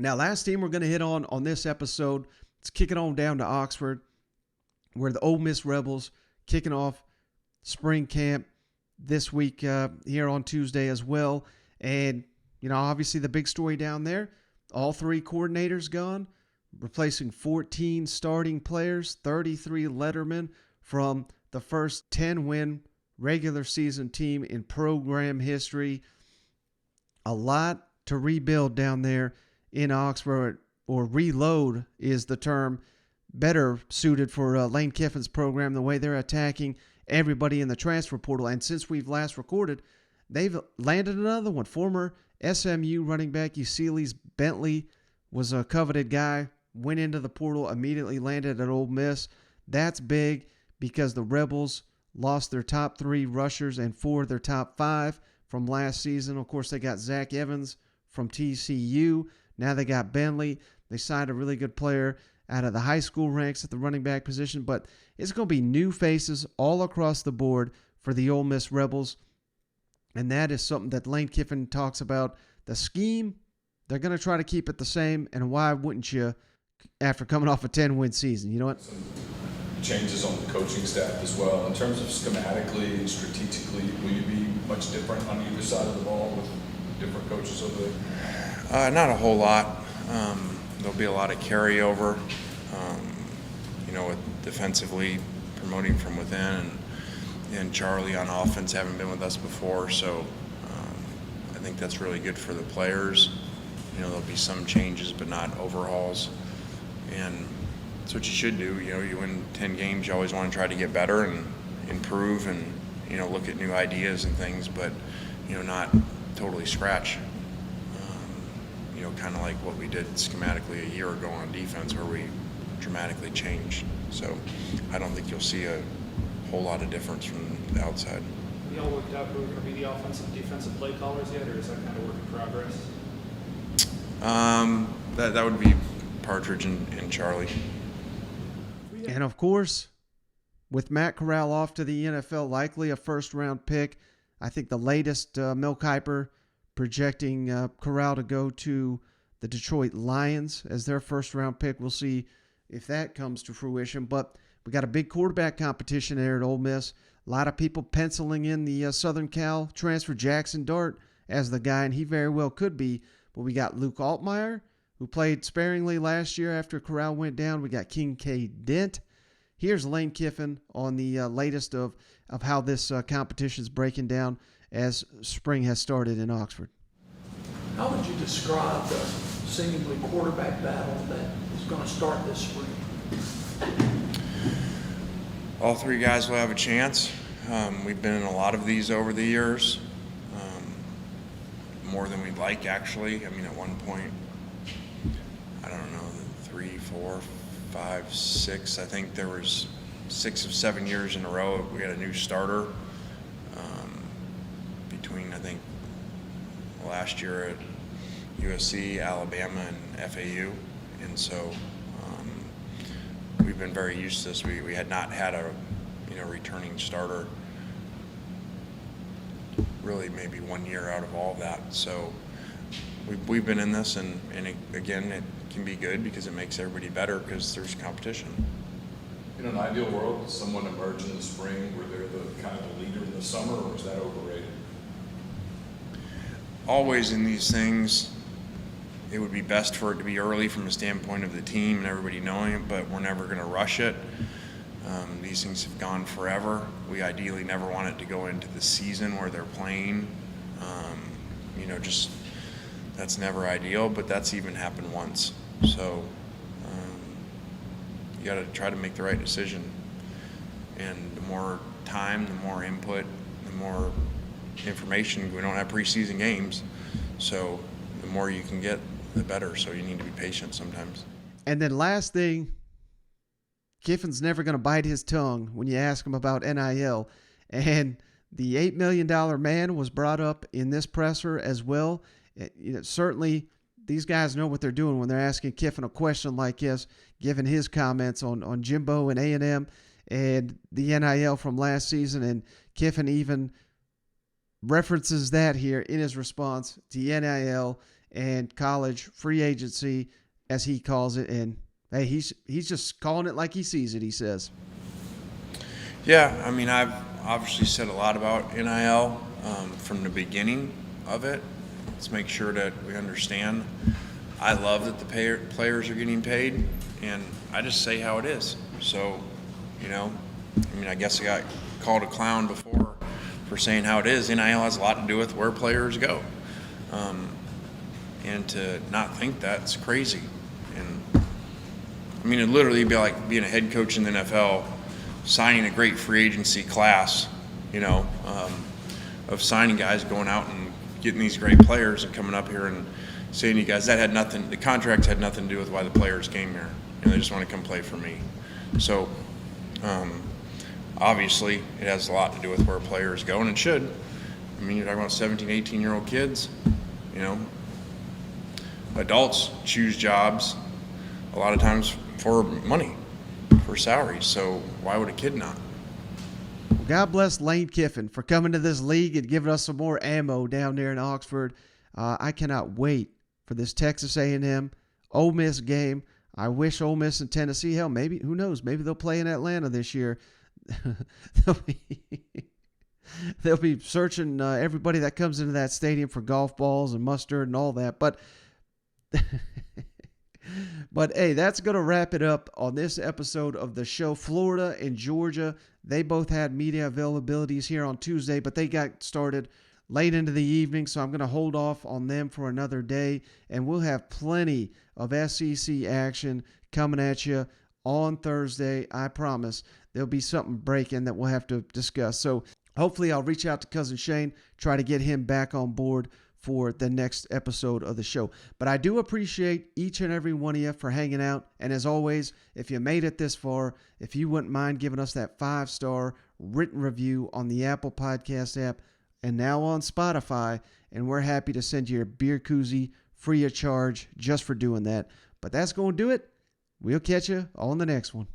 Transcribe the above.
Now, last team we're going to hit on this episode, let's kick it on down to Oxford, where the Ole Miss Rebels kicking off spring camp this week here on Tuesday as well. And, obviously the big story down there, all three coordinators gone, replacing 14 starting players, 33 lettermen from the first 10-win regular season team in program history. A lot to rebuild down there in Oxford, or reload is the term better suited for Lane Kiffin's program, the way they're attacking everybody in the transfer portal. And since we've last recorded, they've landed another one. Former SMU running back Eusebius Bentley was a coveted guy, went into the portal, immediately landed at Ole Miss. That's big because the Rebels lost their top 3 rushers and 4 of their top 5 from last season. Of course, they got Zach Evans from TCU. Now they got Bentley. They signed a really good player out of the high school ranks at the running back position. But it's going to be new faces all across the board for the Ole Miss Rebels. And that is something that Lane Kiffin talks about. The scheme, they're going to try to keep it the same. And why wouldn't you after coming off a 10-win season? You know what? Some changes on the coaching staff as well. In terms of schematically and strategically, will you be much different on either side of the ball with different coaches over there? Not a whole lot. There'll be a lot of carryover, with defensively promoting from within, and Charlie on offense haven't been with us before, so I think that's really good for the players. There'll be some changes, but not overhauls, and that's what you should do. You win 10 games, you always want to try to get better and improve and, look at new ideas and things, but, not totally scratch. Kind of like what we did schematically a year ago on defense, where we dramatically changed. So I don't think you'll see a whole lot of difference from the outside. Have you all worked out who are going to be the offensive and defensive play callers yet, or is that kind of work in progress? That would be Partridge and Charlie. And of course, with Matt Corral off to the NFL, likely a first-round pick. I think the latest Mel Kiper projecting Corral to go to the Detroit Lions as their first-round pick. We'll see if that comes to fruition. But we got a big quarterback competition there at Ole Miss. A lot of people penciling in the Southern Cal transfer Jackson Dart as the guy, and he very well could be. But we got Luke Altmaier, who played sparingly last year after Corral went down. We got Kincaid Dent. Here's Lane Kiffin on the latest of how this competition is breaking down as spring has started in Oxford. How would you describe the seemingly quarterback battle that is going to start this spring? All 3 guys will have a chance. We've been in a lot of these over the years, more than we'd like, actually. At one point, I don't know, 3, 4, 5, 6. I think there was 6 of 7 years in a row we had a new starter. Between, I think, last year at USC, Alabama, and FAU. And so we've been very used to this. We had not had a returning starter really maybe 1 year out of all of that. So we've been in this, and again, it can be good because it makes everybody better because there's competition. In an ideal world, does someone emerge in the spring where they're the kind of the leader in the summer, or is that overrated? Always in these things, it would be best for it to be early from a standpoint of the team and everybody knowing it, but we're never going to rush it. These things have gone forever. We ideally never want it to go into the season where they're playing. Just that's never ideal, but that's even happened once. So you got to try to make the right decision. And the more time, the more input, the more information. We don't have preseason games, so the more you can get, the better. So you need to be patient sometimes. And then last thing, Kiffin's never going to bite his tongue when you ask him about NIL. And the $8 million man was brought up in this presser as well. Certainly these guys know what they're doing when they're asking Kiffin a question like this, given his comments on Jimbo and A&M and the NIL from last season. And Kiffin even references that here in his response to NIL and college free agency, as he calls it. And hey, he's just calling it like he sees it, he says. Yeah, I mean, I've obviously said a lot about NIL from the beginning of it. Let's make sure that we understand. I love that the players are getting paid, and I just say how it is. So, I guess I got called a clown before for saying how it is. NIL has a lot to do with where players go. And to not think that's crazy. And it'd literally be like being a head coach in the NFL, signing a great free agency class, of signing guys, going out and getting these great players and coming up here and saying to you guys, the contract had nothing to do with why the players came here. They just want to come play for me. So, obviously, it has a lot to do with where players go, and it should. You're talking about 17, 18-year-old kids, Adults choose jobs a lot of times for money, for salaries. So why would a kid not? Well, God bless Lane Kiffin for coming to this league and giving us some more ammo down there in Oxford. I cannot wait for this Texas A&M Ole Miss game. I wish Ole Miss and Tennessee, hell, maybe, who knows, maybe they'll play in Atlanta this year. They'll be searching everybody that comes into that stadium for golf balls and mustard and all that. But hey, that's going to wrap it up on this episode of the show. Florida and Georgia, they both had media availabilities here on Tuesday, but they got started late into the evening, so I'm going to hold off on them for another day, and we'll have plenty of SEC action coming at you on Thursday. I promise there'll be something breaking that we'll have to discuss. So hopefully I'll reach out to Cousin Shane, try to get him back on board for the next episode of the show. But I do appreciate each and every one of you for hanging out. And as always, if you made it this far, if you wouldn't mind giving us that 5-star written review on the Apple Podcast app and now on Spotify, and we're happy to send you your beer koozie free of charge just for doing that. But that's going to do it. We'll catch you on the next one.